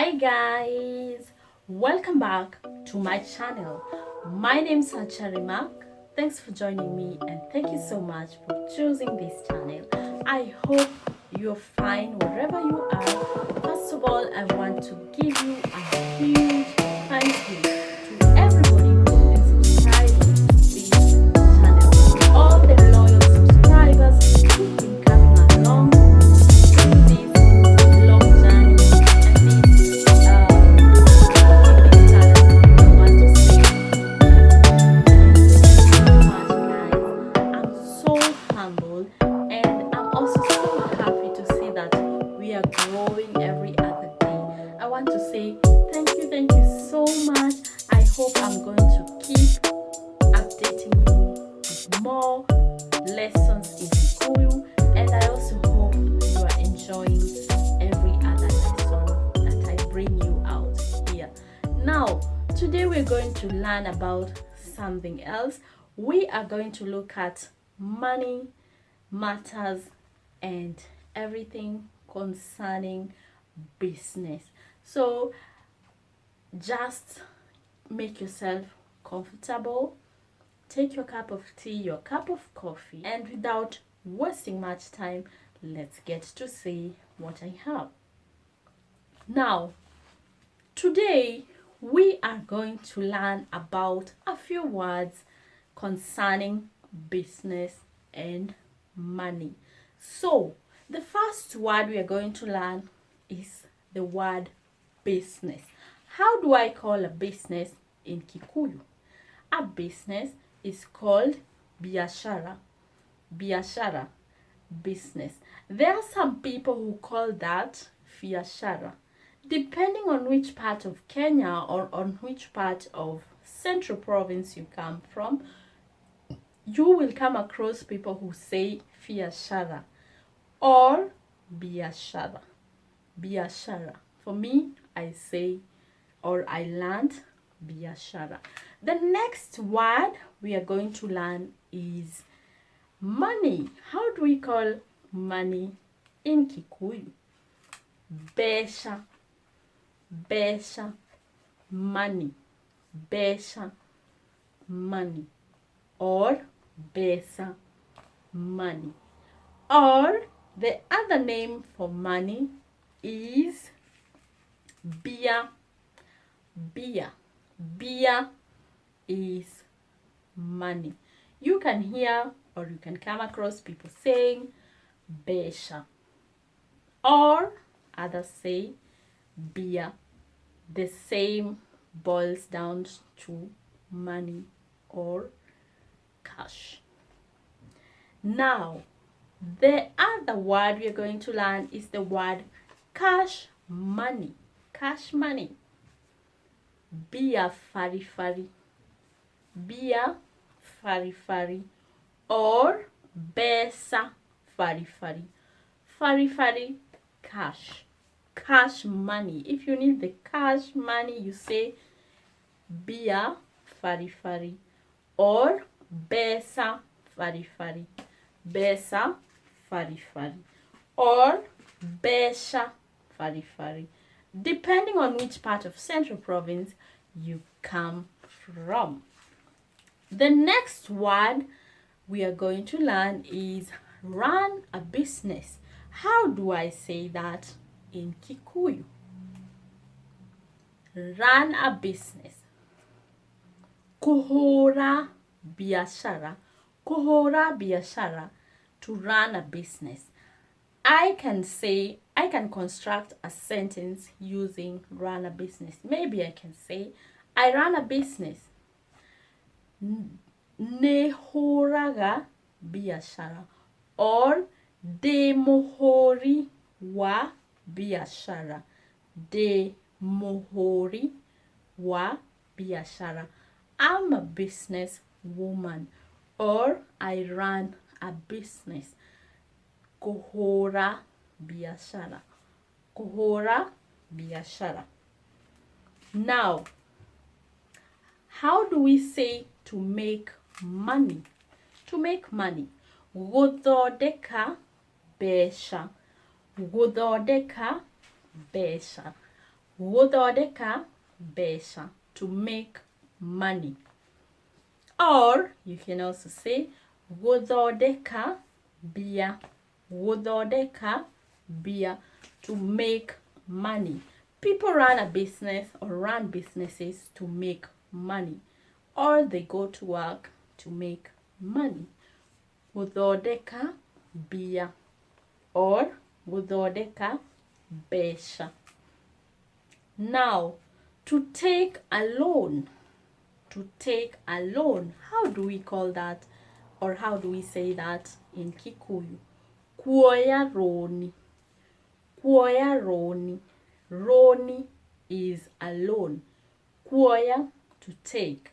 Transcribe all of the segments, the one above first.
Hi guys, welcome back to my channel. My name is Charima. Thanks for joining me and thank you so much for choosing this channel. I hope you're fine wherever you are. First of all, I want to give you a huge thank you to everybody who's been subscribing to this channel. All the loyal subscribers who've been coming along through this long journey and this in this channel. I want to say thank you so much, guys. I'm so humble and I'm also so happy to see that we are growing every other day. I want to say thank you so much. I hope I'm going to keep updating you with more lessons in Kikuyu, and I also hope you are enjoying every other lesson that I bring you out here. Now, today we're going to learn about something else. We are going to look at money matters and everything concerning business. So, just make yourself comfortable, take your cup of tea, your cup of coffee, and without wasting much time, let's get to see what I have. Now, today we are going to learn about a few words concerning business and money. So, the first word we are going to learn is the word business. How do I call a business in Kikuyu? A business is called biashara. Biashara, business. There are some people who call that fiashara. Depending on which part of Kenya or on which part of Central Province you come from, you will come across people who say fiashara or biashara. Biashara. For me, I say or I learned biashara. The next word we are going to learn is money. How do we call money in Kikuyu? Besha. Besha. Money. Besha. Money. Or besa. Money. Or the other name for money is beer. Beer. Beer is money. You can hear or you can come across people saying besha, or others say beer. The same boils down to money or cash. Now, the other word we are going to learn is the word cash money. Cash money. Beer fari fari. Beer fari fari. Or besa fari fari. Fari fari, cash. Cash money. If you need the cash money, you say beer fari fari. Or besa fari fari. Besa fari fari. Or besha fari fari. Depending on which part of Central Province you come from. The next word we are going to learn is run a business. How do I say that in Kikuyu? Run a business. Kuhora biashara. Kuhora biashara. To run a business. I can construct a sentence using run a business. Maybe I can say, I run a business. Nehoraga biashara. Or de mohori wa biashara. De mohori wa biashara. I'm a business woman, or I run a business. Kuhora biashara. Kuhora biashara. Now, how do we say to make money? To make money. Guthodeka besha. Guthodeka besha. Guthondeka besha, to make money. Or you can also say guthondeka bia. Guthondeka bia, to make money. People run a business or run businesses to make money, or they go to work to make money. Guthondeka bia or guthondeka besha. Now, to take a loan. To take a loan. How do we call that, or how do we say that in Kikuyu? Kuoya roni. Kuoya roni. Roni is a loan. Kuoya, to take.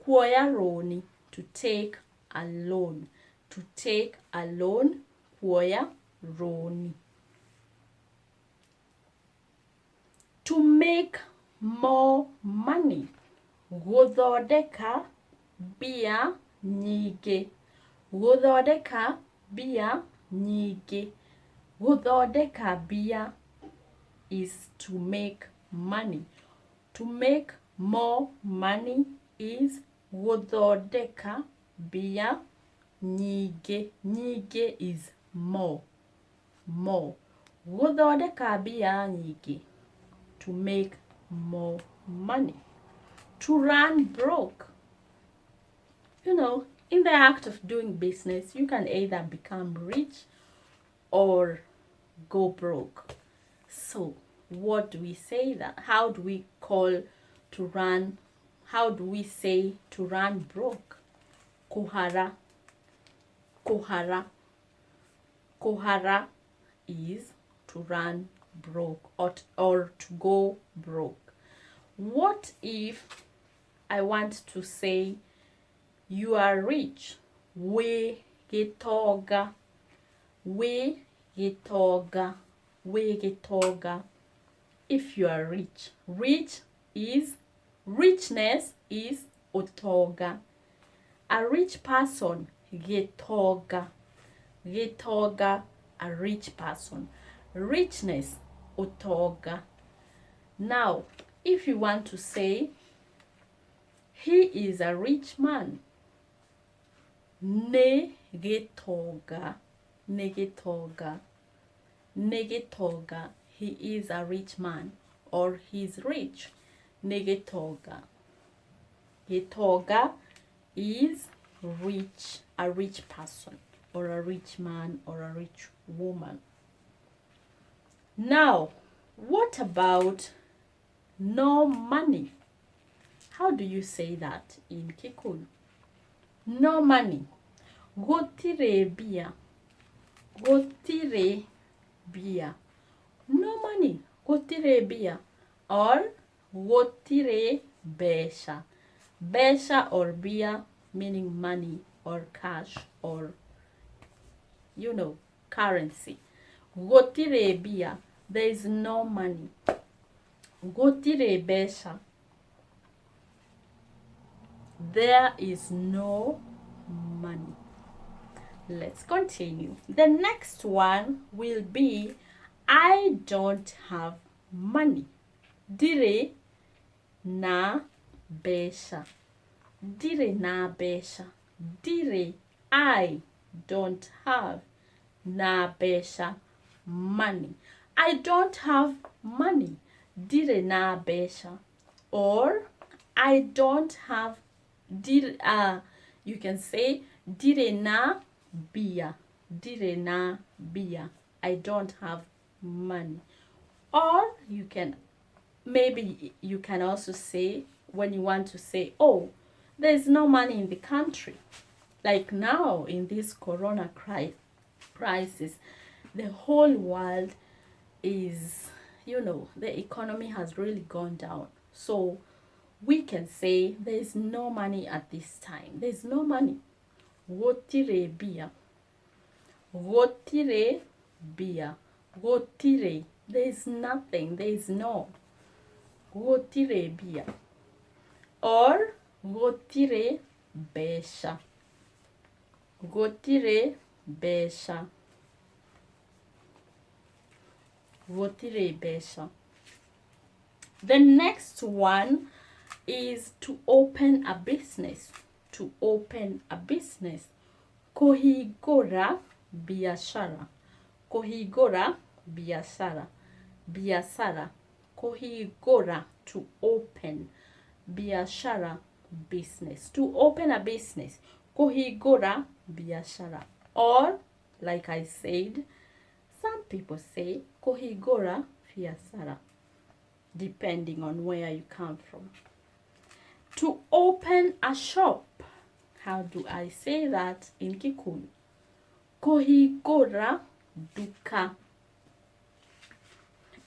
Kuoya roni, to take a loan. To take a loan. Kuoya roni. To make more money. Guthondeka bia nyingi. Guthondeka bia nyingi. Guthondeka bia is to make money. To make more money is guthondeka bia nyingi. Nyingi is more. More. Guthondeka bia nyingi, to make more money. To run broke. You know, in the act of doing business, you can either become rich or go broke. So, what do we say that? How do we call to run? How do we say to run broke? Kohara. Kohara. Kohara is to run broke, or to go broke. What if I want to say you are rich? We getoga. We getoga. We getoga. If you are rich. Richness is otoga. A rich person, getoga. Getoga, a rich person. Richness, otoga. Now, if you want to say he is a rich man, negetoga. Negetoga. Negetoga, he is a rich man, or he is rich. Negetoga. Getoga is rich, a rich person, or a rich man, or a rich woman. Now, what about no money? How do you say that in Kikuyu? No money. Gotire bia. Gotire bia. No money. Gotire bia. Or gotire besha. Besha or bia meaning money or cash or, you know, currency. Gotire bia. There is no money. Gotire besha. There is no money. Let's continue. The next one will be I don't have money. Dire na besha. Dire na besha. Dire I don't have na besha money. I don't have money. Dire na besha. Or I don't have you can say dire na bia. Dire na bia. I don't have money. Or you can also say, when you want to say, oh, there's no money in the country. Like now in this corona crisis, the whole world is, the economy has really gone down. So we can say there's no money at this time. There's no money. Gotire bia. Gotire bia. Gotire. There's nothing. There's no. Gotire bia. Or gotire besha. Gotire besha. Gotire besha. The next one is to open a business. To open a business. Kuhingũra biashara. Kuhingũra biashara. Biashara. Kuhingũra, to open. Biashara, business. To open a business. Kuhingũra biashara. Or, like I said, some people say kuhingũra biashara, depending on where you come from. To open a shop. How do I say that in Kikuyu? Kuhingũra duka.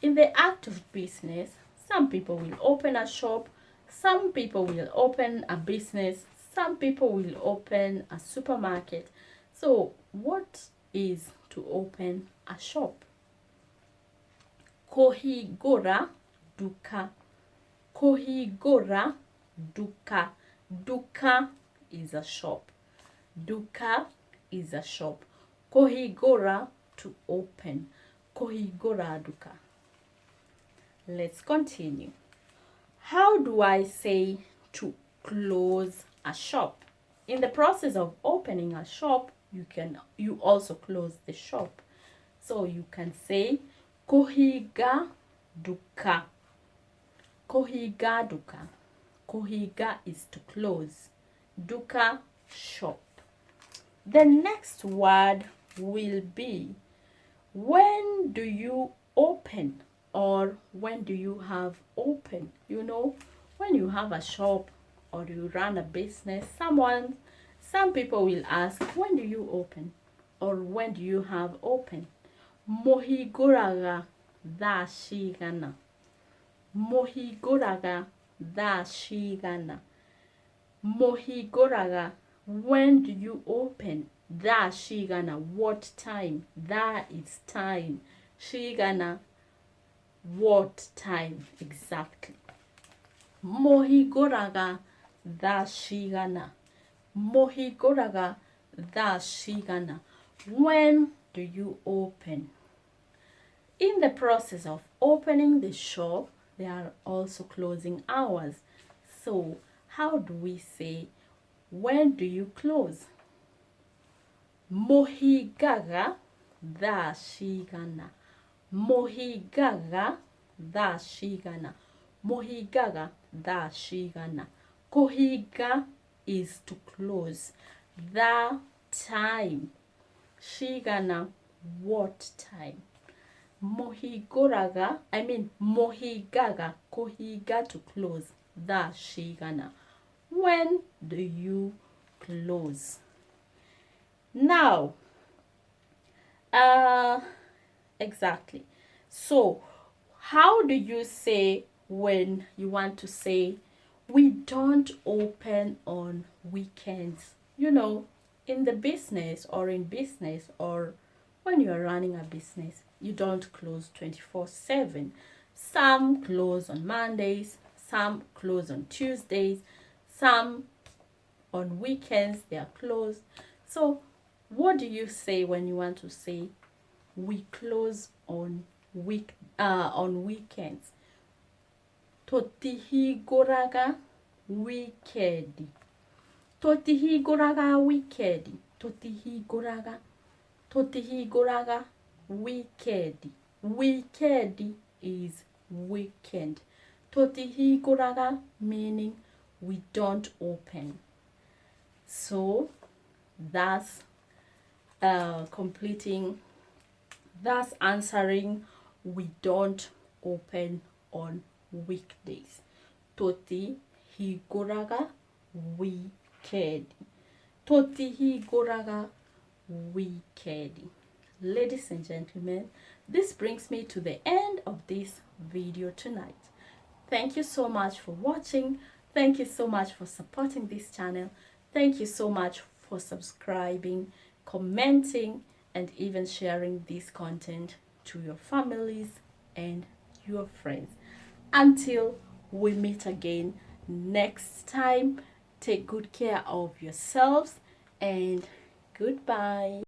In the act of business, some people will open a shop, some people will open a business, some people will open a supermarket. So, what is to open a shop? Kuhingũra duka. Kuhingũra duka. Duka is a shop. Duka is a shop. Kuhingũra, to open. Kuhingũra duka. Let's continue. How do I say to close a shop? In the process of opening a shop, you also close the shop. So you can say kuhinga duka. Kuhinga duka. Kuhinga is to close. Duka, shop. The next word will be, when do you open? Or when do you have open? You know, when you have a shop or you run a business, some people will ask, when do you open? Or when do you have open? Muhingũraga thaa cigana. Muhingũraga thaa cigana. Muhingũraga, when do you open? Thaa cigana, what time? Thaa is time. Cigana, what time exactly? Muhingũraga thaa cigana. Muhingũraga thaa cigana. When do you open? In the process of opening the shop, there are also closing hours. So, how do we say, when do you close? Muhingaga thaa cigana. Muhingaga thaa cigana. Muhingaga thaa cigana. Kuhinga is to close. The time. Cigana, what time? Muhingaga, kuhinga, to close. Thaa cigana. When do you close? Now, exactly. So, how do you say when you want to say, we don't open on weekends? You know, in the business or when you're running a business, you don't close 24/7. Some close on Mondays, some close on Tuesdays, some on weekends they are closed. So, what do you say when you want to say we close on weekends? Totihingũraga weekend. Totihingũraga weekend. Totihingũraga weekend. Weekend is weekend. Totihingũraga meaning we don't open. So that's answering we don't open on weekdays. Totihingũraga weekend. Totihingũraga weekend. Ladies and gentlemen, this brings me to the end of this video tonight. Thank you so much for watching. Thank you so much for supporting this channel. Thank you so much for subscribing, commenting, and even sharing this content to your families and your friends. Until we meet again next time, take good care of yourselves and goodbye.